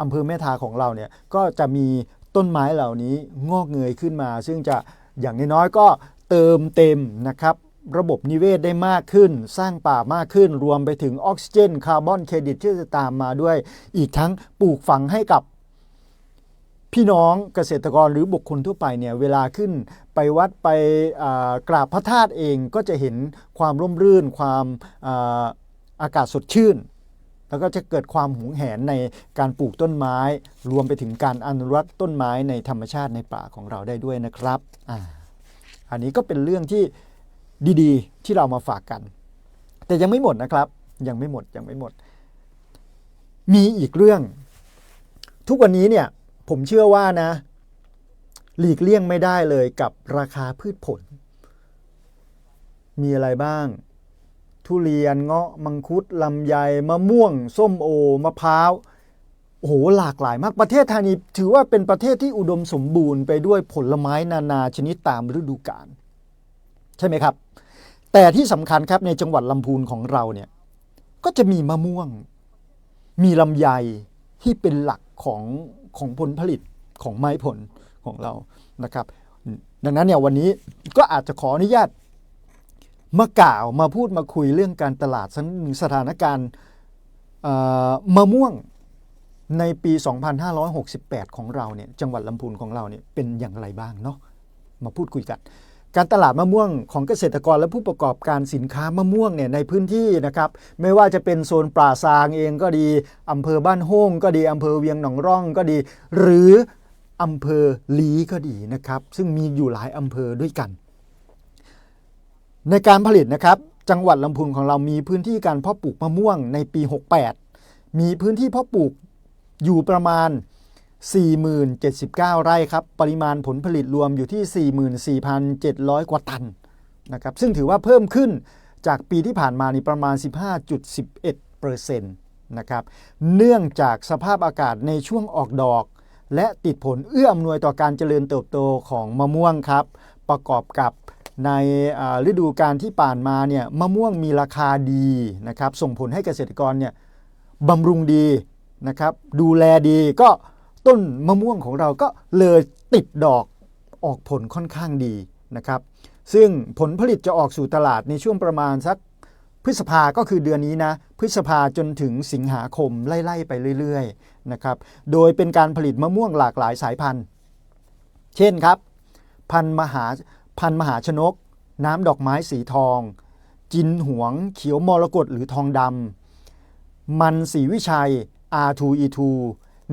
อำเภอแม่ทาของเราเนี่ยก็จะมีต้นไม้เหล่านี้งอกเงยขึ้นมาซึ่งจะอย่างน้อยๆก็เติมเต็มนะครับระบบนิเวศได้มากขึ้นสร้างป่ามากขึ้นรวมไปถึงออกซิเจนคาร์บอนเครดิตที่จะตามมาด้วยอีกทั้งปลูกฝังให้กับพี่น้องเกษตรกรหรือบุคคลทั่วไปเนี่ยเวลาขึ้นไปวัดไปกราบพระธาตุเองก็จะเห็นความร่มรื่นความอากาศสดชื่นแล้วก็จะเกิดความหวงแหนในการปลูกต้นไม้รวมไปถึงการอนุรักษ์ต้นไม้ในธรรมชาติในป่าของเราได้ด้วยนะครับอันนี้ก็เป็นเรื่องที่ดีๆที่เรามาฝากกันแต่ยังไม่หมดนะครับยังไม่หมดมีอีกเรื่องทุกวันนี้เนี่ยผมเชื่อว่านะหลีกเลี่ยงไม่ได้เลยกับราคาพืชผลมีอะไรบ้างทุเรียนเงาะมังคุดลำไยมะม่วงส้มโอมะพร้าวหลากหลายมากประเทศไทยนี้ถือว่าเป็นประเทศที่อุดมสมบูรณ์ไปด้วยผลไม้นานาชนิดตามฤดูกาลใช่ไหมครับแต่ที่สำคัญครับในจังหวัดลำพูนของเราเนี่ยก็จะมีมะม่วงมีลำไยที่เป็นหลักของผลผลิตของไม้ผลของเรานะครับดังนั้นเนี่ยวันนี้ก็อาจจะขออนุญาตมากล่าวมาพูดมาคุยเรื่องการตลาดสถานการณ์มะม่วงในปี 2568 ของเราเนี่ยจังหวัดลำพูนของเราเนี่ยเป็นอย่างไรบ้างเนาะมาพูดคุยกันการตลาดมะม่วงของเกษตรกรและผู้ประกอบการสินค้ามะม่วงเนี่ยในพื้นที่นะครับไม่ว่าจะเป็นโซนป่าซางเองก็ดีอำเภอบ้านโฮ่งก็ดีอำเภอเวียงหนองร่องก็ดีหรือ อำเภอลีก็ดีนะครับซึ่งมีอยู่หลายอำเภอด้วยกันในการผลิตนะครับจังหวัดลำพูนของเรามีพื้นที่การเพาะปลูกมะม่วงในปี 68มีพื้นที่เพาะปลูกอยู่ประมาณ 40,079 ไร่ครับปริมาณผลผลิตรวมอยู่ที่ 44,700 กว่าตันนะครับซึ่งถือว่าเพิ่มขึ้นจากปีที่ผ่านมานี่ประมาณ 15.11% นะครับเนื่องจากสภาพอากาศในช่วงออกดอกและติดผลเอื้ออำนวยต่อการเจริญเติบโตของมะม่วงครับประกอบกับในฤดูกาลที่ผ่านมาเนี่ยมะม่วงมีราคาดีนะครับส่งผลให้เกษตรกรเนี่ยบำรุงดีนะครับดูแลดีก็ต้นมะม่วงของเราก็เลยติดดอกออกผลค่อนข้างดีนะครับซึ่งผลผลิตจะออกสู่ตลาดในช่วงประมาณสักพฤษภาก็คือเดือนนี้นะพฤษภาจนถึงสิงหาคมไล่ๆไปเรื่อยๆนะครับโดยเป็นการผลิตมะม่วงหลากหลายสายพันธุ์เช่นครับพันธุ์มหาชนกน้ำดอกไม้สีทองจินหวงเขียวมรกตหรือทองดำมันสีวิชัย R2E2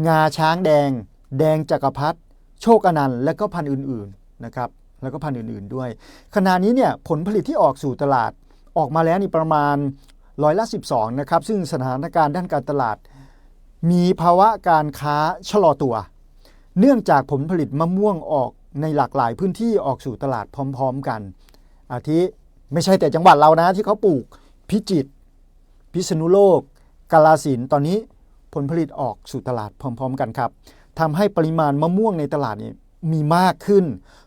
งาช้างแดงแดงจักรพรรดิโชคอนันต์และก็พันธุ์อื่นๆนะครับแล้วก็พันธุ์อื่นๆด้วยขณะนี้เนี่ยผลผลิตที่ออกสู่ตลาดออกมาแล้วนี่ประมาณ12%นะครับซึ่งสถานการณ์ด้านการตลาดมีภาวะการค้าชะลอตัวเนื่องจากผลผลิตมะม่วงออกในหลากหลายพื้นที่ออกสู่ตลาดพร้อมๆกันอาทิไม่ใช่แต่จังหวัดเรานะที่เขาปลูกพิจิตรพิษณุโลกกาฬสินธุ์ตอนนี้ผลผลิตออกสู่ตลาดพร้อมๆกันครับทำให้ปริมาณมะม่วงในตลาดนี่มีมากขึ้น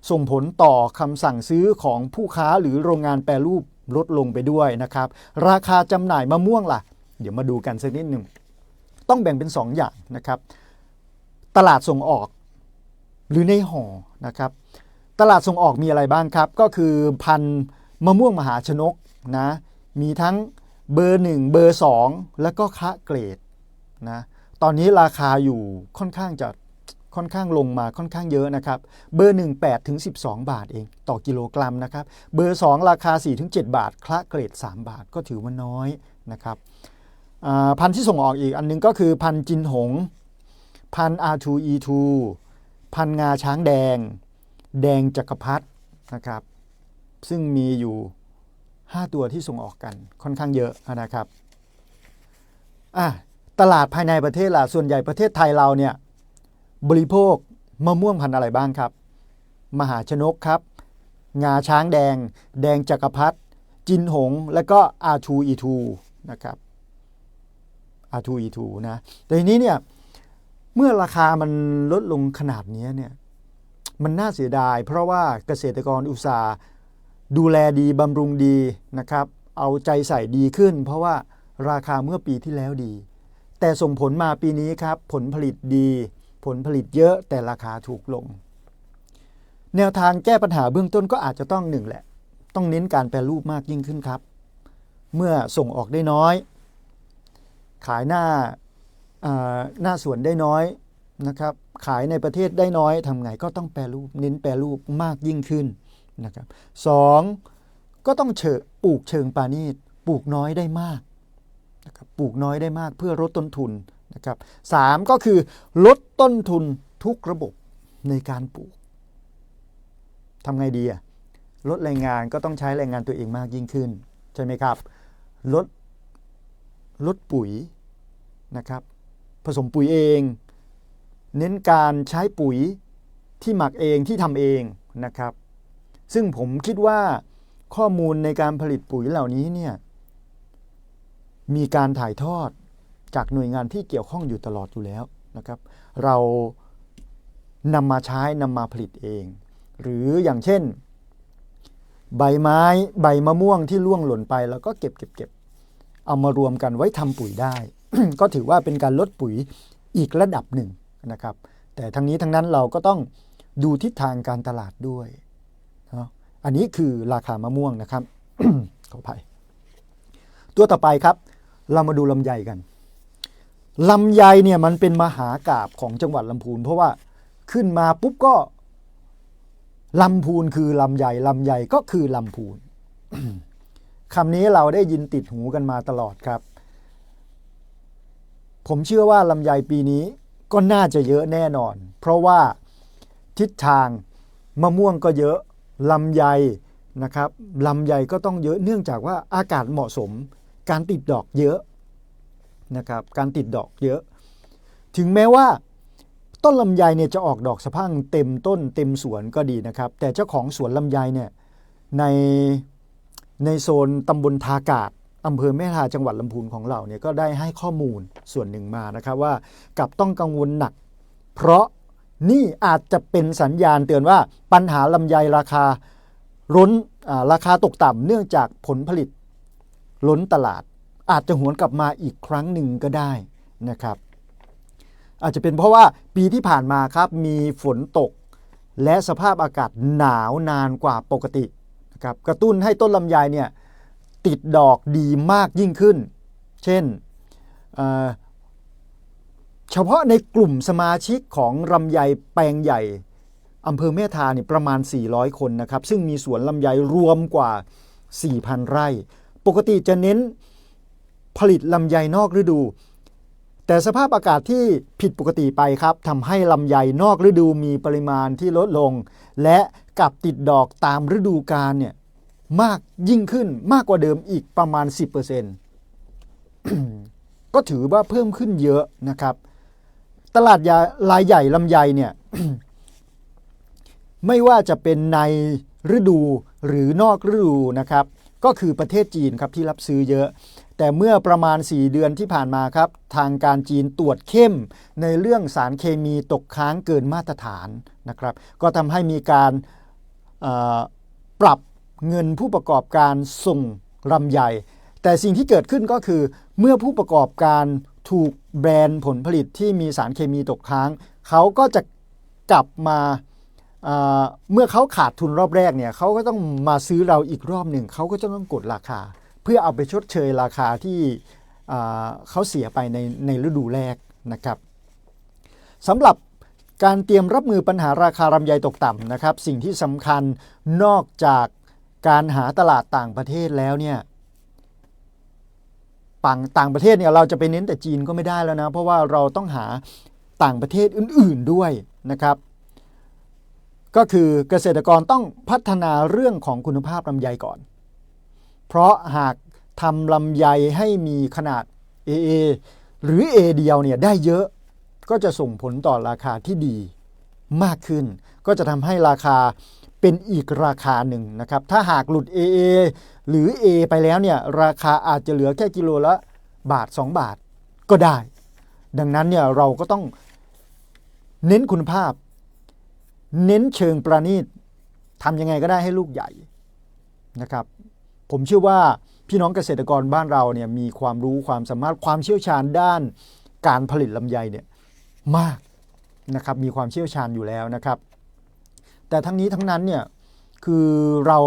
ส่งผลต่อคำสั่งซื้อของผู้ค้าหรือโรงงานแปรรูปลดลงไปด้วยนะครับราคาจำหน่ายมะม่วงล่ะเดี๋ยวมาดูกันสักนิดหนึ่งต้องแบ่งเป็น2 อย่างนะครับตลาดส่งออกหรือในห่อนะครับตลาดส่งออกมีอะไรบ้างครับก็คือพันธุ์มะม่วงมหาชนกนะมีทั้งเบอร์1เบอร์2แล้วก็คละเกรดนะตอนนี้ราคาอยู่ค่อนข้างลงมาค่อนข้างเยอะนะครับเบอร์1 8ถึง12 บาทเองต่อกิโลกรัมนะครับเบอร์2ราคา4ถึง7 บาทคละเกรด3 บาทก็ถือว่าน้อยนะครับพันธุ์ที่ส่งออกอีกอันนึงก็คือพันธุ์จินหงพันธุ์ R2E2 พันธุ์งาช้างแดงแดงจักรพรรดินะครับซึ่งมีอยู่5 ตัวที่ส่งออกกันค่อนข้างเยอะนะครับตลาดภายในประเทศล่ะส่วนใหญ่ประเทศไทยเราเนี่ยบริโภคมะม่วงพันธุ์อะไรบ้างครับมหาชนกครับงาช้างแดงแดงจักรพรรดิจินหงและก็ R2E2 นะครับ R2E2 นะแต่ทีนี้เนี่ยเมื่อราคามันลดลงขนาดนี้เนี่ยมันน่าเสียดายเพราะว่าเกษตรกรอุตสาห์ดูแลดีบำรุงดีนะครับเอาใจใส่ดีขึ้นเพราะว่าราคาเมื่อปีที่แล้วดีแต่ส่งผลมาปีนี้ครับผลผลิตดีผลผลิตเยอะแต่ราคาถูกลงแนวทางแก้ปัญหาเบื้องต้นก็อาจจะต้อง1แหละต้องเน้นการแปรรูปมากยิ่งขึ้นครับเมื่อส่งออกได้น้อยขายหน้าสวนได้น้อยนะครับขายในประเทศได้น้อยทำไงก็ต้องแปรรูปเน้นแปรรูปมากยิ่งขึ้นนะครับ2ก็ต้องปลูกเชิงปานีตปลูกน้อยได้มากนะครับปลูกน้อยได้มากเพื่อลดต้นทุนนะครับ3ก็คือลดต้นทุนทุกระบบในการปลูกทำไงดีลดแรงงานก็ต้องใช้แรงงานตัวเองมากยิ่งขึ้นใช่ไหมครับลดปุ๋ยนะครับผสมปุ๋ยเองเน้นการใช้ปุ๋ยที่หมักเองที่ทำเองนะครับซึ่งผมคิดว่าข้อมูลในการผลิตปุ๋ยเหล่านี้เนี่ยมีการถ่ายทอดจากหน่วยงานที่เกี่ยวข้องอยู่ตลอดอยู่แล้วนะครับเรานำมาใช้นำมาผลิตเองหรืออย่างเช่นใบไม้ใบมะม่วงที่ร่วงหล่นไปแล้วก็เก็บเอามารวมกันไว้ทำปุ๋ยได้ ก็ถือว่าเป็นการลดปุ๋ยอีกระดับหนึ่งนะครับแต่ทั้งนี้ทั้งนั้นเราก็ต้องดูทิศทางการตลาดด้วยอันนี้คือราคามะม่วงนะครับ ขออภัยตัวต่อไปครับเรามาดูลำไยกันลำไยเนี่ยมันเป็นมหากาพย์ของจังหวัดลำพูนเพราะว่าขึ้นมาปุ๊บก็ลำพูนคือลำไยลำไยก็คือลำพูน คำนี้เราได้ยินติดหูกันมาตลอดครับผมเชื่อว่าลำไยปีนี้ก็น่าจะเยอะแน่นอนเพราะว่า ทิศทางมะม่วงก็เยอะลำไยนะครับลำไยก็ต้องเยอะเนื่องจากว่าอากาศเหมาะสมการติดดอกเยอะนะครับการติดดอกเยอะถึงแม้ว่าต้นลำไยเนี่ยจะออกดอกสะพรั่งเต็มต้นเต็มสวนก็ดีนะครับแต่เจ้าของสวนลำไยเนี่ยในโซนตำบลทากาศอำเภอแม่ทาจังหวัดลำพูนของเราเนี่ยก็ได้ให้ข้อมูลส่วนหนึ่งมานะครับว่ากับต้องกังวลหนักเพราะนี่อาจจะเป็นสัญญาณเตือนว่าปัญหาลำไยราคาตกต่ำเนื่องจากผลผลิตล้นตลาดอาจจะหวนกลับมาอีกครั้งหนึ่งก็ได้นะครับอาจจะเป็นเพราะว่าปีที่ผ่านมาครับมีฝนตกและสภาพอากาศหนาวนานกว่าปกตินะครับกระตุ้นให้ต้นลำไยเนี่ยติดดอกดีมากยิ่งขึ้นเช่นเฉพาะในกลุ่มสมาชิกของลำไยแปลงใหญ่อำเภอแม่ทาเนี่ยประมาณ400คนนะครับซึ่งมีสวนลำไยรวมกว่า 4,000 ไร่ปกติจะเน้นผลิตลำไยนอกฤดูแต่สภาพอากาศที่ผิดปกติไปครับทำให้ลำไยนอกฤดูมีปริมาณที่ลดลงและกลับติดดอกตามฤดูกาลเนี่ยมากยิ่งขึ้นมากกว่าเดิมอีกประมาณ 10% ก็ถือว่าเพิ่มขึ้นเยอะนะครับตลาดรายใหญ่ลำไยเนี่ย ไม่ว่าจะเป็นในฤดูหรือนอกฤดูนะครับก็คือประเทศจีนครับที่รับซื้อเยอะแต่เมื่อประมาณ4เดือนที่ผ่านมาครับทางการจีนตรวจเข้มในเรื่องสารเคมีตกค้างเกินมาตรฐานนะครับก็ทำให้มีการปรับเงินผู้ประกอบการส่งลำไยแต่สิ่งที่เกิดขึ้นก็คือเมื่อผู้ประกอบการถูกแบรนด์ผลผลิตที่มีสารเคมีตกค้างเขาก็จะกลับมาเมื่อเขาขาดทุนรอบแรกเนี่ยเขาก็ต้องมาซื้อเราอีกรอบหนึ่งเขาก็จะต้องกดราคาเพื่อเอาไปชดเชยราคาที่เขาเสียไปในฤดูแรกนะครับสำหรับการเตรียมรับมือปัญหาราคาลำไยตกต่ำนะครับสิ่งที่สำคัญนอกจากการหาตลาดต่างประเทศแล้วเนี่ยต่างประเทศเนี่ยเราจะไปเน้นแต่จีนก็ไม่ได้แล้วนะเพราะว่าเราต้องหาต่างประเทศอื่นๆด้วยนะครับก็คือเกษตรกรต้องพัฒนาเรื่องของคุณภาพลำไยก่อนเพราะหากทำลำไยให้มีขนาด AA หรือ A เดียวเนี่ยได้เยอะก็จะส่งผลต่อราคาที่ดีมากขึ้นก็จะทำให้ราคาเป็นอีกราคาหนึ่งนะครับถ้าหากหลุด AA หรือ A ไปแล้วเนี่ยราคาอาจจะเหลือแค่กิโลละบาท2บาทก็ได้ดังนั้นเนี่ยเราก็ต้องเน้นคุณภาพเน้นเชิงประณีตทำยังไงก็ได้ให้ลูกใหญ่นะครับผมเชื่อว่าพี่น้องเกษตรกรบ้านเราเนี่ยมีความรู้ความสามารถความเชี่ยวชาญด้านการผลิตลำไยเนี่ยมากนะครับมีความเชี่ยวชาญอยู่แล้วนะครับแต่ทั้งนี้ทั้งนั้นเนี่ยคือเรา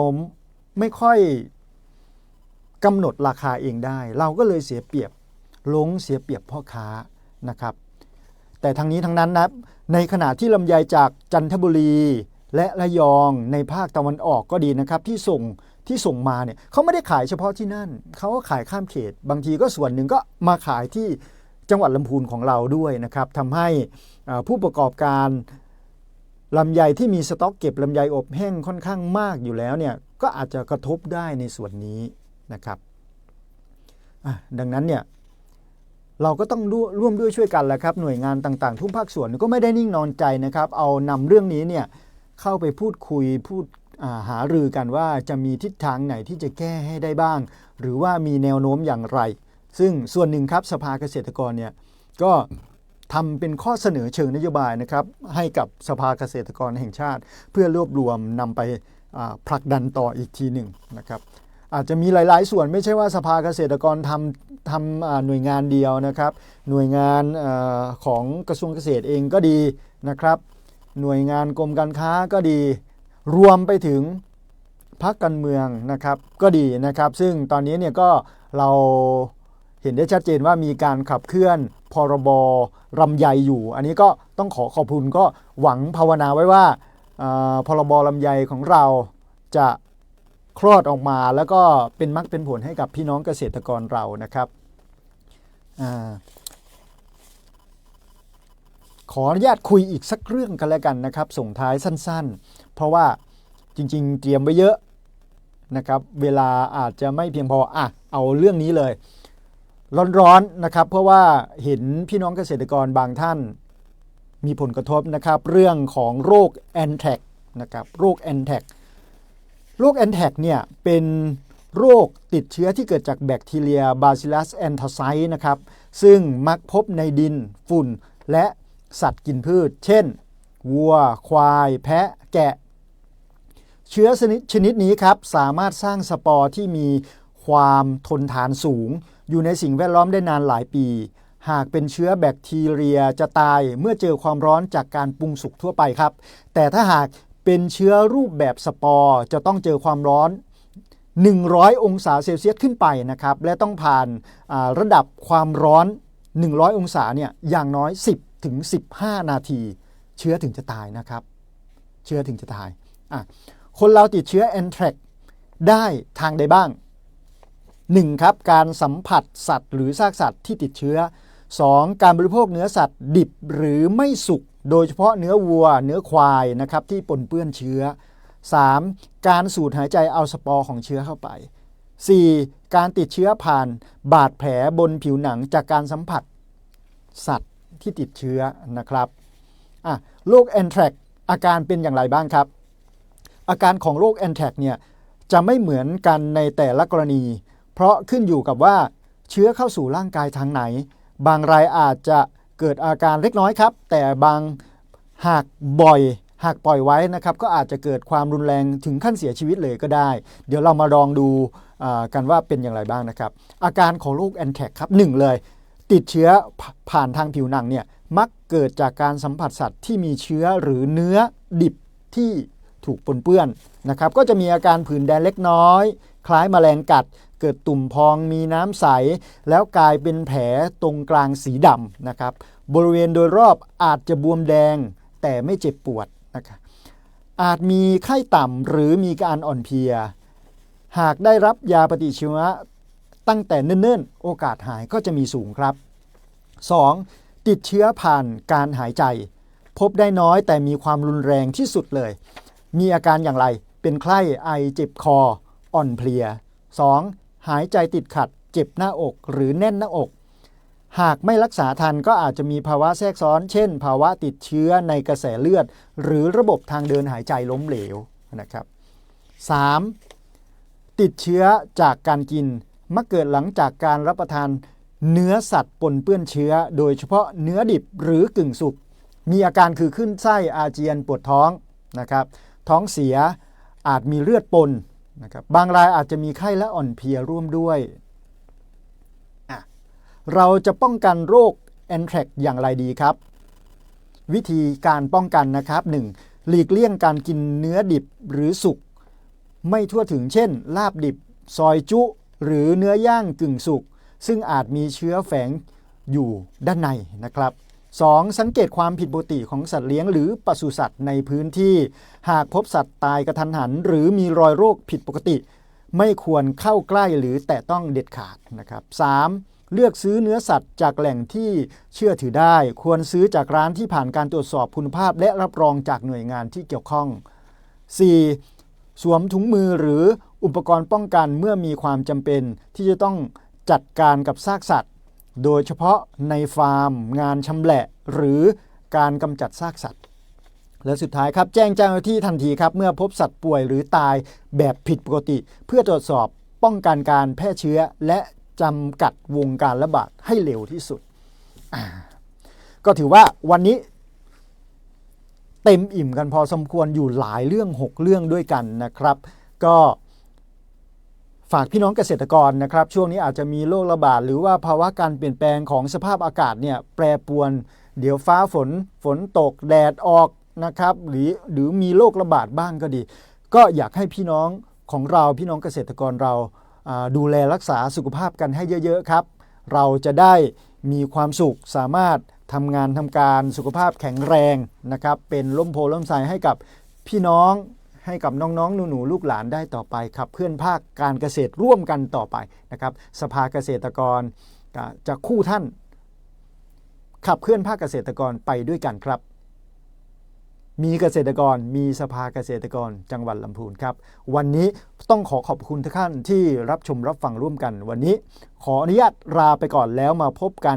ไม่ค่อยกำหนดราคาเองได้เราก็เลยเสียเปรียบเสียเปรียบพ่อค้านะครับแต่ทั้งนี้ทั้งนั้นนะในขณะที่ลำไยจากจันทบุรีและระยองในภาคตะวันออกก็ดีนะครับที่ส่งมาเนี่ยเขาไม่ได้ขายเฉพาะที่นั่นเขาก็ขายข้ามเขตบางทีก็ส่วนหนึ่งก็มาขายที่จังหวัดลำพูนของเราด้วยนะครับทำให้ผู้ประกอบการลำไยที่มีสต็อกเก็บลำไยอบแห้งค่อนข้างมากอยู่แล้วเนี่ยก็อาจจะกระทบได้ในส่วนนี้นะครับดังนั้นเนี่ยเราก็ต้องร่วมด้วยช่วยกันแหละครับหน่วยงานต่างๆทุกภาคส่วนก็ไม่ได้นิ่งนอนใจนะครับเอานำเรื่องนี้เนี่ยเข้าไปพูดคุยหารือกันว่าจะมีทิศทางไหนที่จะแก้ให้ได้บ้างหรือว่ามีแนวโน้มอย่างไรซึ่งส่วนหนึ่งครับสภาเกษตรกรเนี่ยก็ทำเป็นข้อเสนอเชิงนโยบายนะครับให้กับสภาเกษตรกรแห่งชาติเพื่อรวบรวมนำไปผลักดันต่ออีกทีหนึ่งนะครับอาจจะมีหลายๆส่วนไม่ใช่ว่าสภาเกษตรกรทำหน่วยงานเดียวนะครับหน่วยงานของกระทรวงเกษตรเองก็ดีนะครับหน่วยงานกรมการค้าก็ดีรวมไปถึงพรรคการเมืองนะครับก็ดีนะครับซึ่งตอนนี้เนี่ยก็เราเห็นได้ชัดเจนว่ามีการขับเคลื่อนพรบลำไยอยู่อันนี้ก็ต้องขอบคุณก็หวังภาวนาไว้ว่าพรบลำไยของเราจะคลอดออกมาแล้วก็เป็นมรรคเป็นผลให้กับพี่น้องเกษตรกรเรานะครับ ขออนุญาตคุยอีกสักเรื่องกันแล้วกันนะครับส่งท้ายสั้นๆเพราะว่าจริงๆเตรียมไว้เยอะนะครับเวลาอาจจะไม่เพียงพอเอาเรื่องนี้เลยร้อนๆนะครับเพราะว่าเห็นพี่น้องเกษตรกรบางท่านมีผลกระทบนะครับเรื่องของโรคแอนแทรกนะครับโรคแอนแทรกเนี่ยเป็นโรคติดเชื้อที่เกิดจากแบคทีเรีย Bacillus anthracis นะครับซึ่งมักพบในดินฝุ่นและสัตว์กินพืชเช่นวัวควายแพะแกะเชื้อชนิดนี้ครับสามารถสร้างสปอร์ที่มีความทนทานสูงอยู่ในสิ่งแวดล้อมได้นานหลายปีหากเป็นเชื้อแบคทีเรียจะตายเมื่อเจอความร้อนจากการปรุงสุกทั่วไปครับแต่ถ้าหากเป็นเชื้อรูปแบบสปอร์จะต้องเจอความร้อน100องศาเซลเซียสขึ้นไปนะครับและต้องผ่านระดับความร้อน100องศาเนี่ยอย่างน้อย10ถึง15นาทีเชื้อถึงจะตายนะครับเชื้อถึงจะตายคนเราติดเชื้อแอนแทรกได้ทางใดบ้าง 1. ครับการสัมผัสสัตว์หรือซากสัตว์ที่ติดเชื้อ 2. การบริโภคเนื้อสัตว์ดิบหรือไม่สุกโดยเฉพาะเนื้อวัวเนื้อควายนะครับที่ปนเปื้อนเชื้อ 3. การสูดหายใจเอาสปอร์ของเชื้อเข้าไป 4. การติดเชื้อผ่านบาดแผลบนผิวหนังจากการสัมผัสสัตว์ที่ติดเชื้อนะครับโรคแอนแทรกอาการเป็นอย่างไรบ้างครับอาการของโรคแอนแทรกเนี่ยจะไม่เหมือนกันในแต่ละกรณีเพราะขึ้นอยู่กับว่าเชื้อเข้าสู่ร่างกายทางไหนบางรายอาจจะเกิดอาการเล็กน้อยครับแต่บางหากปล่อยไว้นะครับก็อาจจะเกิดความรุนแรงถึงขั้นเสียชีวิตเลยก็ได้เดี๋ยวเรามาลองดูกันว่าเป็นอย่างไรบ้างนะครับอาการของโรคแอนแทรกครับ1เลยติดเชื้อผ่านทางผิวหนังเนี่ยมักเกิดจากการสัมผัสสัตว์ที่มีเชื้อหรือเนื้อดิบที่ถูกปนเปื้อนนะครับก็จะมีอาการผื่นแดงเล็กน้อยคล้ายแมลงกัดเกิดตุ่มพองมีน้ำใสแล้วกลายเป็นแผลตรงกลางสีดำนะครับบริเวณโดยรอบอาจจะบวมแดงแต่ไม่เจ็บปวดนะครับอาจมีไข้ต่ำหรือมีการอ่อนเพลียหากได้รับยาปฏิชีวนะตั้งแต่เนิ่นๆโอกาสหายก็จะมีสูงครับ 2. ติดเชื้อผ่านการหายใจพบได้น้อยแต่มีความรุนแรงที่สุดเลยมีอาการอย่างไรเป็นไข้ไอเจ็บคออ่อนเพลีย 2. หายใจติดขัดเจ็บหน้าอกหรือแน่นหน้าอกหากไม่รักษาทันก็อาจจะมีภาวะแทรกซ้อนเช่นภาวะติดเชื้อในกระแสเลือดหรือระบบทางเดินหายใจล้มเหลวนะครับ 3. ติดเชื้อจากการกินมักเกิดหลังจากการรับประทานเนื้อสัตว์ปนเปื้อนเชื้อโดยเฉพาะเนื้อดิบหรือกึ่งสุกมีอาการคือขึ้นไส้อาเจียนปวดท้องนะครับท้องเสียอาจมีเลือดปนนะครับบางรายอาจจะมีไข้และอ่อนเพลียร่วมด้วยเราจะป้องกันโรคแอนแทรกอย่างไรดีครับวิธีการป้องกันนะครับ 1. หลีกเลี่ยงการกินเนื้อดิบหรือสุกไม่ทั่วถึงเช่นลาบดิบซอยจุหรือเนื้อย่างกึ่งสุกซึ่งอาจมีเชื้อแฝงอยู่ด้านในนะครับ 2. สังเกตความผิดปกติของสัตว์เลี้ยงหรือปศุสัตว์ในพื้นที่หากพบสัตว์ตายกระทันหันหรือมีรอยโรคผิดปกติไม่ควรเข้าใกล้หรือแตะต้องเด็ดขาดนะครับ 3. เลือกซื้อเนื้อสัตว์จากแหล่งที่เชื่อถือได้ควรซื้อจากร้านที่ผ่านการตรวจสอบคุณภาพและรับรองจากหน่วยงานที่เกี่ยวข้อง 4. สวมถุงมือหรืออุปกรณ์ป้องกันเมื่อมีความจำเป็นที่จะต้องจัดการกับซากสัตว์โดยเฉพาะในฟาร์มงานชำแหละหรือการกำจัดซากสัตว์และสุดท้ายครับแจ้งเจ้าหน้าที่ทันทีครับเมื่อพบสัตว์ป่วยหรือตายแบบผิดปกติเพื่อตรวจสอบป้องกันการแพร่เชื้อและจำกัดวงการระบาดให้เร็วที่สุดก็ถือว่าวันนี้เต็มอิ่มกันพอสมควรอยู่หลายเรื่อง6เรื่องด้วยกันนะครับก็ฝากพี่น้องเกษตรกรนะครับช่วงนี้อาจจะมีโรคระบาดหรือว่าภาวะการเปลี่ยนแปลงของสภาพอากาศเนี่ยแปรปรวนเดี๋ยวฟ้าฝนตกแดดออกนะครับหรือมีโรคระบาดบ้างก็ดีก็อยากให้พี่น้องของเราพี่น้องเกษตรกรเราดูแลรักษาสุขภาพกันให้เยอะๆครับเราจะได้มีความสุขสามารถทำงานทำการสุขภาพแข็งแรงนะครับเป็นร่มโพล่มไทรให้กับพี่น้องให้กับน้องๆหนูๆลูกหลานได้ต่อไปครับเพื่อนภาคการเกษตรร่วมกันต่อไปนะครับสภาเกษตรกรจะคู่ท่าน ขับเคลื่อนภาคเกษตรกรไปด้วยกันครับมีเกษตรกรมีสภาเกษตรกรจังหวัดลำพูนครับวันนี้ต้องขอบคุณทุกท่านที่รับชมรับฟังร่วมกันวันนี้ขออนุญาตลาไปก่อนแล้วมาพบกัน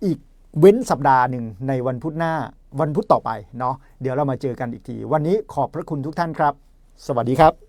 อีกเว้นสัปดาห์หนึ่งในวันพุธหน้าวันพุธต่อไปเนาะเดี๋ยวเรามาเจอกันอีกทีวันนี้ขอบพระคุณทุกท่านครับสวัสดีครับ